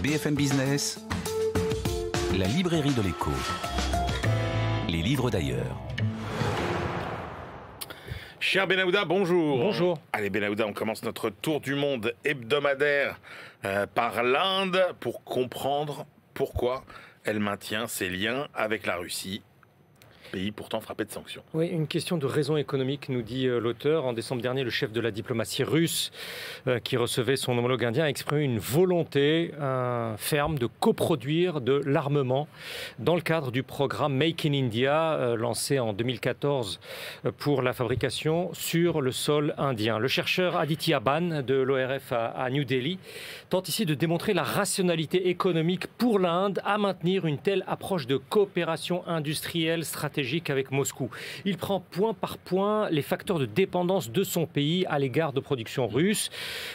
BFM Business, la librairie de l'écho. Les livres d'ailleurs. Cher Benahouda, bonjour. Bonjour. Allez Benahouda, on commence notre tour du monde hebdomadaire par l'Inde pour comprendre pourquoi elle maintient ses liens avec la Russie, pays pourtant frappé de sanctions. Oui, une question de raison économique, nous dit l'auteur. En décembre dernier, le chef de la diplomatie russe, qui recevait son homologue indien, a exprimé une volonté ferme de coproduire de l'armement dans le cadre du programme Make in India, lancé en 2014 pour la fabrication sur le sol indien. Le chercheur Aditya Ban de l'ORF à New Delhi tente ici de démontrer la rationalité économique pour l'Inde à maintenir une telle approche de coopération industrielle stratégique avec Moscou. Il prend point par point les facteurs de dépendance de son pays à l'égard de production russe,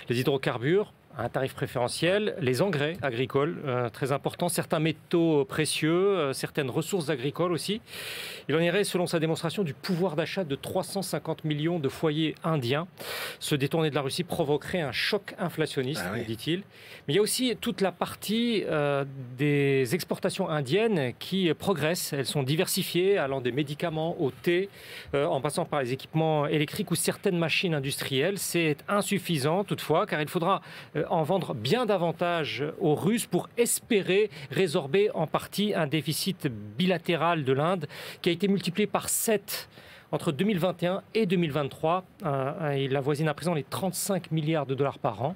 les hydrocarbures, un tarif préférentiel, les engrais agricoles, très importants, certains métaux précieux, certaines ressources agricoles aussi. Il en irait, selon sa démonstration, du pouvoir d'achat de 350 millions de foyers indiens. Se détourner de la Russie provoquerait un choc inflationniste, dit-il. Mais il y a aussi toute la partie des exportations indiennes qui progressent. Elles sont diversifiées, allant des médicaments au thé, en passant par les équipements électriques ou certaines machines industrielles. C'est insuffisant toutefois, car il faudra en vendre bien davantage aux Russes pour espérer résorber en partie un déficit bilatéral de l'Inde qui a été multiplié par 7 entre 2021 et 2023. Il avoisine à présent les 35 milliards de dollars par an.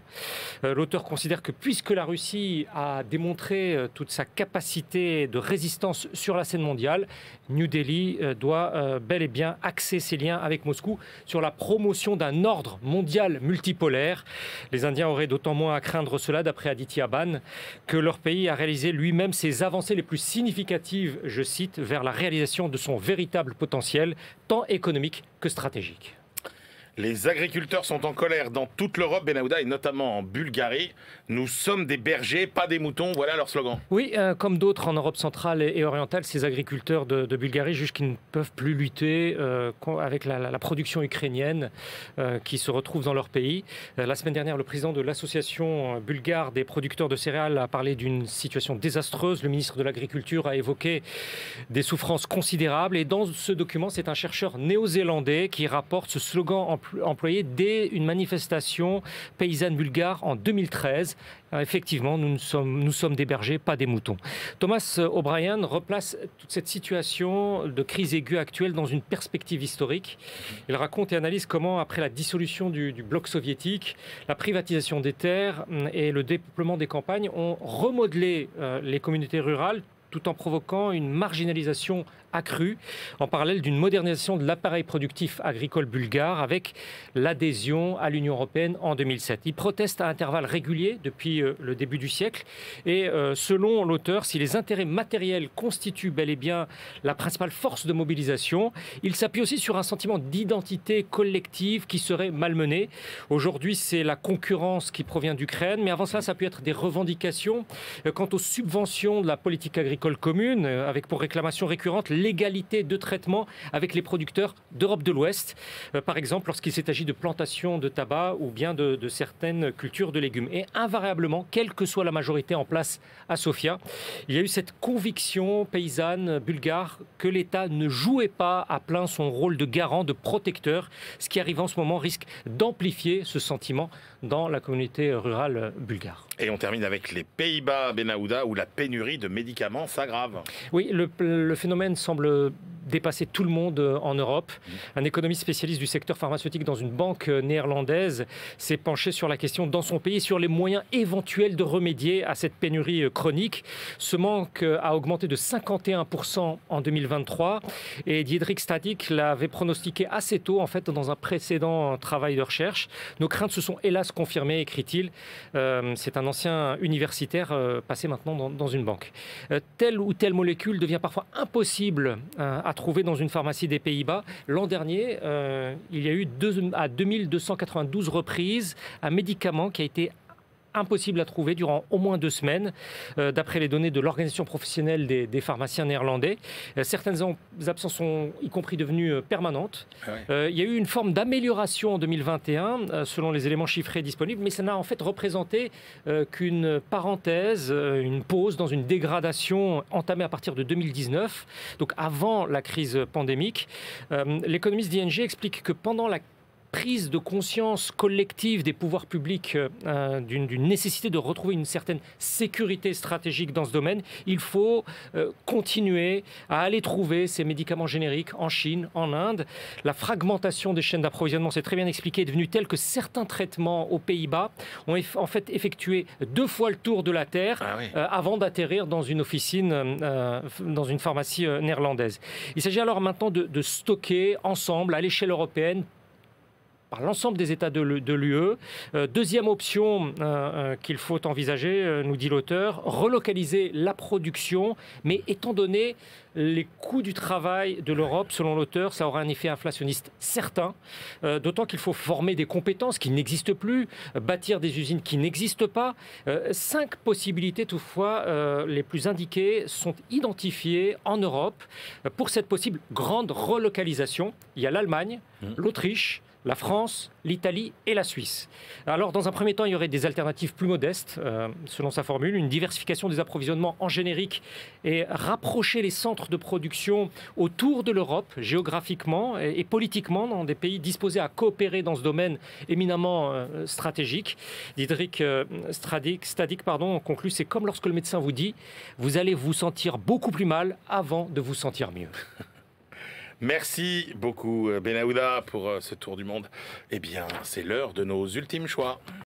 L'auteur considère que puisque la Russie a démontré toute sa capacité de résistance sur la scène mondiale, New Delhi doit bel et bien axer ses liens avec Moscou sur la promotion d'un ordre mondial multipolaire. Les Indiens auraient d'autant moins à craindre cela, d'après Aditya Ban, que leur pays a réalisé lui-même ses avancées les plus significatives, je cite, vers la réalisation de son véritable potentiel, tant économique que stratégique. Les agriculteurs sont en colère dans toute l'Europe, Benahouda, et notamment en Bulgarie. Nous sommes des bergers, pas des moutons, voilà leur slogan. Oui, comme d'autres en Europe centrale et orientale, ces agriculteurs de Bulgarie jugent qu'ils ne peuvent plus lutter avec la production ukrainienne qui se retrouve dans leur pays. La semaine dernière, le président de l'association bulgare des producteurs de céréales a parlé d'une situation désastreuse. Le ministre de l'Agriculture a évoqué des souffrances considérables. Et dans ce document, c'est un chercheur néo-zélandais qui rapporte ce slogan employé dès une manifestation paysanne bulgare en 2013. Effectivement, nous sommes des bergers, pas des moutons. Thomas O'Brien replace toute cette situation de crise aiguë actuelle dans une perspective historique. Il raconte et analyse comment, après la dissolution du bloc soviétique, la privatisation des terres et le dépeuplement des campagnes ont remodelé les communautés rurales tout en provoquant une marginalisation accrue, en parallèle d'une modernisation de l'appareil productif agricole bulgare avec l'adhésion à l'Union européenne en 2007. Il proteste à intervalles réguliers depuis le début du siècle et selon l'auteur, si les intérêts matériels constituent bel et bien la principale force de mobilisation, il s'appuie aussi sur un sentiment d'identité collective qui serait malmené. Aujourd'hui, c'est la concurrence qui provient d'Ukraine, mais avant cela, ça peut être des revendications quant aux subventions de la politique agricole commune, avec pour réclamation récurrente l'égalité de traitement avec les producteurs d'Europe de l'Ouest, par exemple lorsqu'il s'est agi de plantations de tabac ou bien de certaines cultures de légumes. Et invariablement, quelle que soit la majorité en place à Sofia, il y a eu cette conviction paysanne bulgare que l'État ne jouait pas à plein son rôle de garant, de protecteur. Ce qui arrive en ce moment risque d'amplifier ce sentiment dans la communauté rurale bulgare. Et on termine avec les Pays-Bas, Benahouda, où la pénurie de médicaments s'aggrave. Oui, le phénomène semble dépasser tout le monde en Europe. Un économiste spécialiste du secteur pharmaceutique dans une banque néerlandaise s'est penché sur la question dans son pays, sur les moyens éventuels de remédier à cette pénurie chronique. Ce manque a augmenté de 51% en 2023 et Diederik Stadijk l'avait pronostiqué assez tôt, en fait, dans un précédent travail de recherche. Nos craintes se sont hélas confirmées, écrit-il. C'est un ancien universitaire passé maintenant dans une banque. Telle ou telle molécule devient parfois impossible à trouver dans une pharmacie des Pays-Bas. L'an dernier, il y a eu à 2292 reprises un médicament qui a été impossible à trouver durant au moins 2 semaines, d'après les données de l'Organisation professionnelle des pharmaciens néerlandais. Certaines absences sont y compris devenues permanentes. Ah ouais. Il y a eu une forme d'amélioration en 2021, selon les éléments chiffrés disponibles, mais ça n'a en fait représenté qu'une parenthèse, une pause dans une dégradation entamée à partir de 2019, donc avant la crise pandémique. L'économiste d'ING explique que pendant la prise de conscience collective des pouvoirs publics d'une nécessité de retrouver une certaine sécurité stratégique dans ce domaine, il faut continuer à aller trouver ces médicaments génériques en Chine, en Inde. La fragmentation des chaînes d'approvisionnement, c'est très bien expliqué, est devenue telle que certains traitements aux Pays-Bas ont en fait effectué 2 fois le tour de la Terre avant d'atterrir dans une officine, dans une pharmacie néerlandaise. Il s'agit alors maintenant de stocker ensemble à l'échelle européenne par l'ensemble des États de l'UE. Deuxième option qu'il faut envisager, nous dit l'auteur, relocaliser la production, mais étant donné les coûts du travail de l'Europe, selon l'auteur, ça aura un effet inflationniste certain, d'autant qu'il faut former des compétences qui n'existent plus, bâtir des usines qui n'existent pas. 5 possibilités, toutefois, les plus indiquées sont identifiées en Europe pour cette possible grande relocalisation. Il y a l'Allemagne, l'Autriche, la France, l'Italie et la Suisse. Alors, dans un premier temps, il y aurait des alternatives plus modestes, selon sa formule, une diversification des approvisionnements en générique et rapprocher les centres de production autour de l'Europe, géographiquement et politiquement, dans des pays disposés à coopérer dans ce domaine éminemment stratégique. Diederik Stadijk conclut, c'est comme lorsque le médecin vous dit « vous allez vous sentir beaucoup plus mal avant de vous sentir mieux ». Merci beaucoup, Benaouda, pour ce tour du monde. Eh bien, c'est l'heure de nos ultimes choix.